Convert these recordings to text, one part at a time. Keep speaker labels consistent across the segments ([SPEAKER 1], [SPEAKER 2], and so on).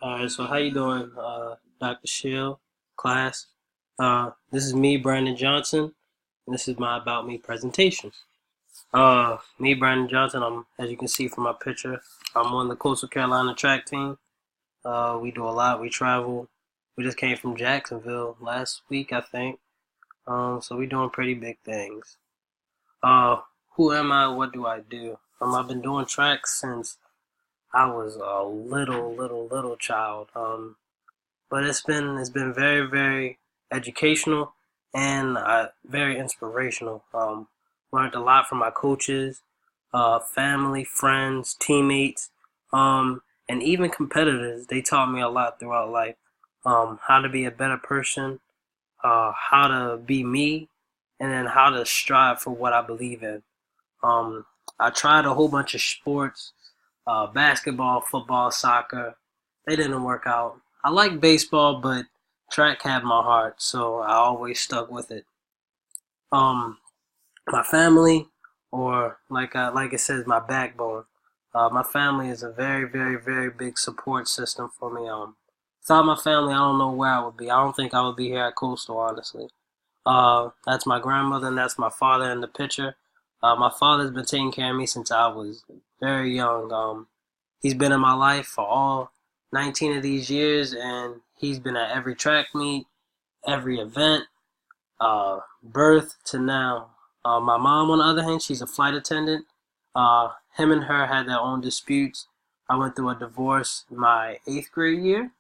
[SPEAKER 1] Alright, so how you doing, Dr. Shield, class? This is me, Brandon Johnson, and this is my About Me presentation. Me, Brandon Johnson, as you can see from my picture, I'm on the Coastal Carolina track team. We do a lot, we travel. We just came from Jacksonville last week, I think. So we doing pretty big things. Uh, who am I? What do I do? I've been doing track since I was a little child. But it's been very educational and very inspirational. Learned a lot from my coaches, family, friends, teammates, and even competitors. They taught me a lot throughout life. How to be a better person, how to be me, and then how to strive for what I believe in. Um, I tried a whole bunch of sports, basketball, football, soccer. They didn't work out. I like baseball, but track had my heart, so I always stuck with it. Um, my family, or like it says, my backbone. My family is a very big support system for me. Without my family, I don't know where I would be. I don't think I would be here at Coastal, honestly. That's my grandmother and that's my father in the picture. My father's been taking care of me since I was very young. He's been in my life for all 19 of these years, and he's been at every track meet, every event, birth to now. My mom, on the other hand, she's a flight attendant. Him and her had their own disputes. I went through a divorce my 8th grade year,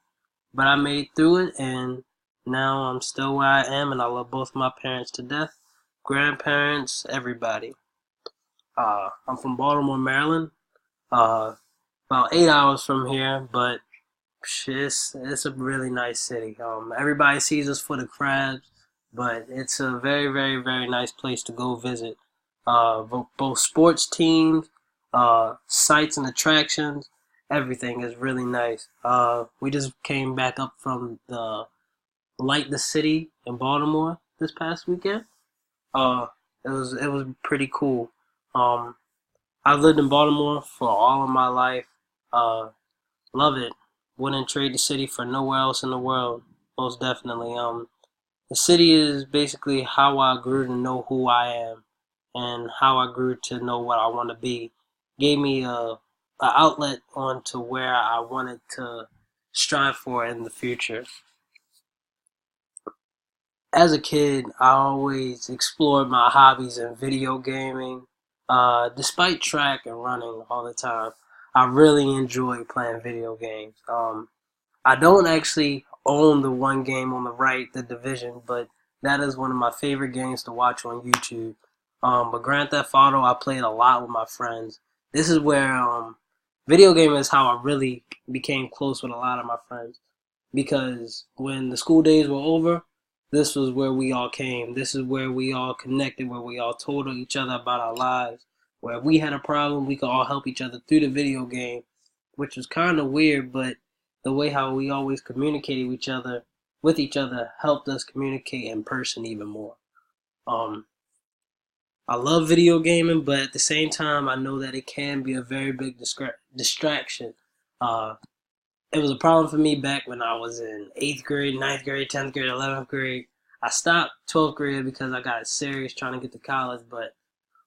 [SPEAKER 1] but I made through it, and now I'm still where I am, and I love both my parents to death, grandparents, everybody. I'm from Baltimore, Maryland. Uh, about 8 hours from here, but it's a really nice city. Everybody sees us for the crabs, but it's a very nice place to go visit. Both sports teams, sites and attractions, everything is really nice. We just came back up from the Light the City in Baltimore this past weekend. Uh, it was pretty cool. Um, I've lived in Baltimore for all of my life. Uh, Love it. Wouldn't trade the city for nowhere else in the world. Most definitely. The city is basically how I grew to know who I am and how I grew to know what I want to be. Gave me a outlet onto where I wanted to strive for in the future. As a kid, I always explored my hobbies in video gaming. Despite track and running all the time, I really enjoy playing video games. I don't actually own the one game on the right, The Division, but that is one of my favorite games to watch on YouTube. But Grand Theft Auto, I played a lot with my friends. This is where video game is how I really became close with a lot of my friends. Because when the school days were over, this was where we all came. This is where we all connected, where we all told each other about our lives. Where if we had a problem, we could all help each other through the video game, which was kind of weird, but the way how we always communicated with each other helped us communicate in person even more. Um, I love video gaming, but at the same time, I know that it can be a very big distraction. Uh, it was a problem for me back when I was in 8th grade, 9th grade, 10th grade, 11th grade. I stopped 12th grade because I got serious trying to get to college, but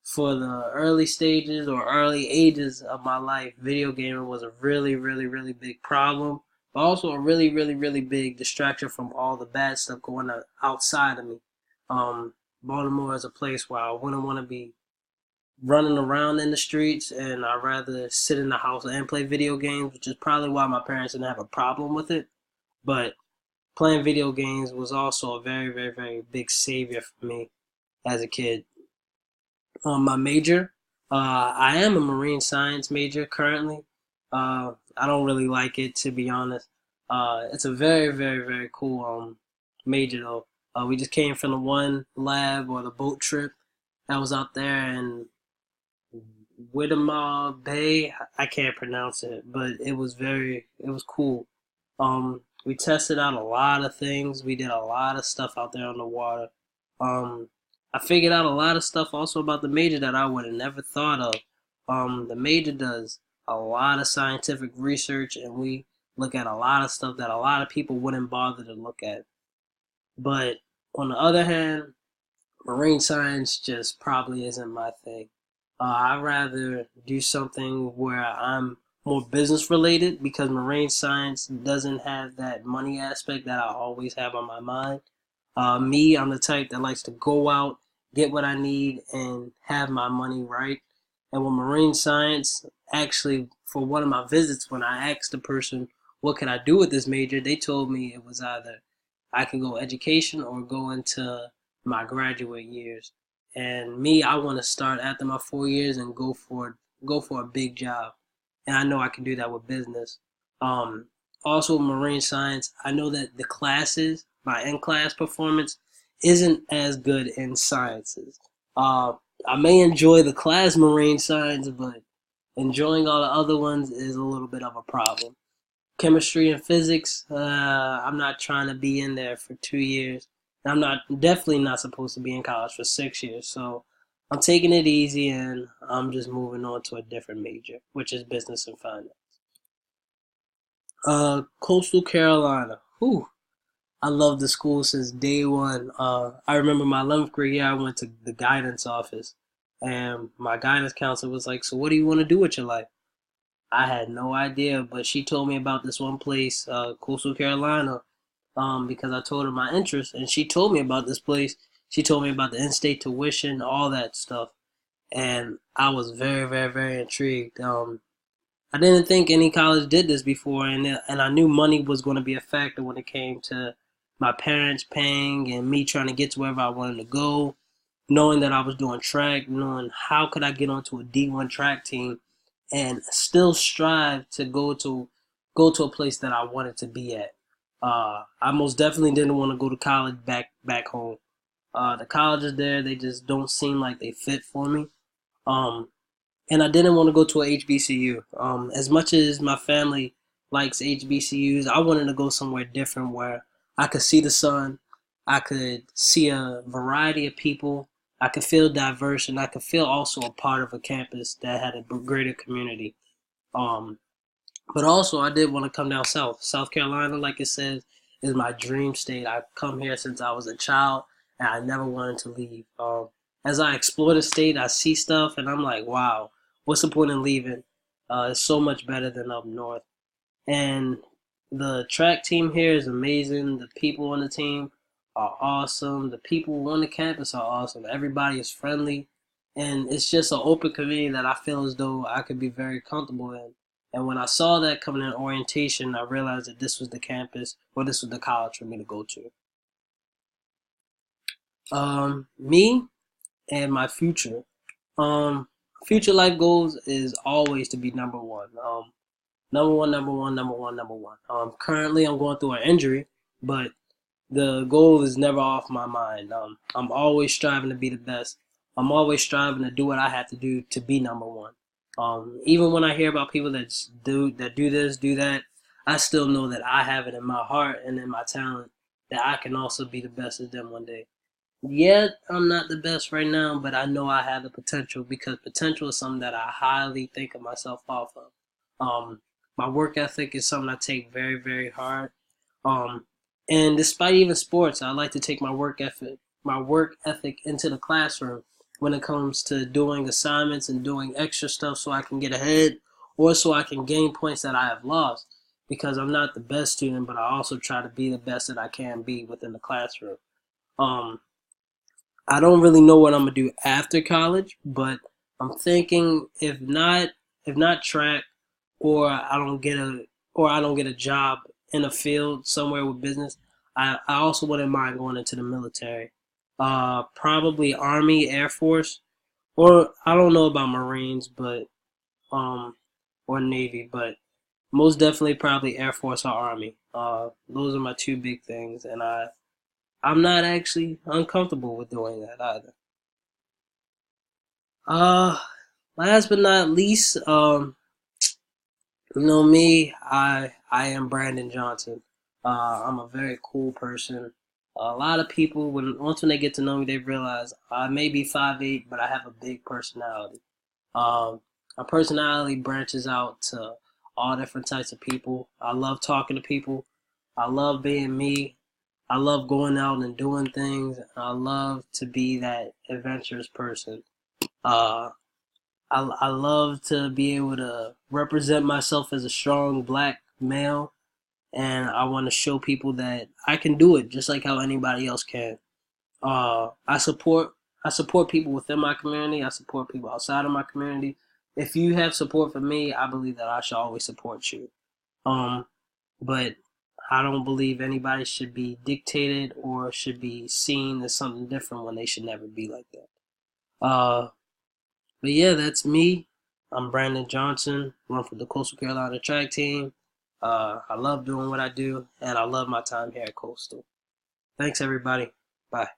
[SPEAKER 1] for the early stages or early ages of my life, video gaming was a really big problem, but also a really big distraction from all the bad stuff going on outside of me. Um, Baltimore is a place where I wouldn't want to be running around in the streets, and I'd rather sit in the house and play video games, which is probably why my parents didn't have a problem with it. But playing video games was also a very big savior for me as a kid. My major. I am a marine science major currently. I don't really like it, to be honest. It's a very cool major though. We just came from the one lab or the boat trip that was out there in Whittemore Bay. I can't pronounce it, but it was cool. We tested out a lot of things. We did a lot of stuff out there on the water. Um, I figured out a lot of stuff also about the major that I would have never thought of. The major does a lot of scientific research, and we look at a lot of stuff that a lot of people wouldn't bother to look at. But on the other hand, marine science just probably isn't my thing. I'd rather do something where I'm more business related because marine science doesn't have that money aspect that I always have on my mind. Me, I'm the type that likes to go out, get what I need, and have my money right. And with marine science, actually, for one of my visits, when I asked the person, what can I do with this major, they told me it was either I can go education or go into my graduate years. And me, I want to start after my 4 years and go for a big job. And I know I can do that with business. Um, Also, marine science, I know that the classes, my in class performance, isn't as good in sciences. Uh, I may enjoy the class marine science, but enjoying all the other ones is a little bit of a problem. Chemistry and physics, I'm not trying to be in there for 2 years. I'm not definitely not supposed to be in college for 6 years. So I'm taking it easy and I'm just moving on to a different major, which is business and finance. Coastal Carolina. Whew. I love the school since day one. I remember my 11th grade year, I went to the guidance office, and my guidance counselor was like, "So, what do you want to do with your life?" I had no idea, but she told me about this one place, Coastal Carolina, because I told her my interest, and she told me about this place. She told me about the in-state tuition, all that stuff, and I was very, very, very intrigued. I didn't think any college did this before, and I knew money was going to be a factor when it came to my parents paying and me trying to get to wherever I wanted to go, knowing that I was doing track, knowing how could I get onto a D1 track team and still strive to go to a place that I wanted to be at. I most definitely didn't want to go to college back home. The colleges there, they just don't seem like they fit for me. Um, and I didn't want to go to a HBCU. As much as my family likes HBCUs, I wanted to go somewhere different where I could see the sun, I could see a variety of people, I could feel diverse, and I could feel also a part of a campus that had a greater community. Um, but also, I did want to come down south. South Carolina, like it says, is my dream state. I've come here since I was a child, and I never wanted to leave. As I explore the state, I see stuff, and I'm like, wow, what's the point in leaving? It's so much better than up north. And the track team here is amazing. The people on the team are awesome. The people on the campus are awesome. Everybody is friendly. And it's just an open community that I feel as though I could be very comfortable in. And when I saw that coming in orientation, I realized that this was the campus or this was the college for me to go to. Me and my future. Um, Future life goals is always to be number one. Number one, number one, number one, number one. Currently, I'm going through an injury, but the goal is never off my mind. I'm always striving to be the best. I'm always striving to do what I have to do to be number one. Even when I hear about people that do this, do that, I still know that I have it in my heart and in my talent that I can also be the best as them one day. Yet I'm not the best right now, but I know I have the potential because potential is something that I highly think of myself off of. Um, my work ethic is something I take very, very hard. Um, and despite even sports, I like to take my work ethic into the classroom when it comes to doing assignments and doing extra stuff so I can get ahead or so I can gain points that I have lost because I'm not the best student, but I also try to be the best that I can be within the classroom. Um, I don't really know what I'm gonna do after college, but I'm thinking if not track or I don't get a job in a field somewhere with business, I also wouldn't mind going into the military. Probably Army, Air Force, or I don't know about Marines, but um or Navy, but most definitely probably Air Force or Army. Those are my two big things, and I'm not actually uncomfortable with doing that either. Uh, Last but not least, me, I am Brandon Johnson. I'm a very cool person. A lot of people, when they get to know me, they realize I may be 5'8", but I have a big personality. Um, my personality branches out to all different types of people. I love talking to people. I love being me. I love going out and doing things. I love to be that adventurous person. Uh, I love to be able to represent myself as a strong black male, and I want to show people that I can do it just like how anybody else can. I support people within my community. I support people outside of my community. If you have support for me, I believe that I should always support you. Um, but I don't believe anybody should be dictated or should be seen as something different when they should never be like that. But yeah, that's me. I'm Brandon Johnson, run for the Coastal Carolina track team. I love doing what I do, and I love my time here at Coastal. Thanks, everybody. Bye.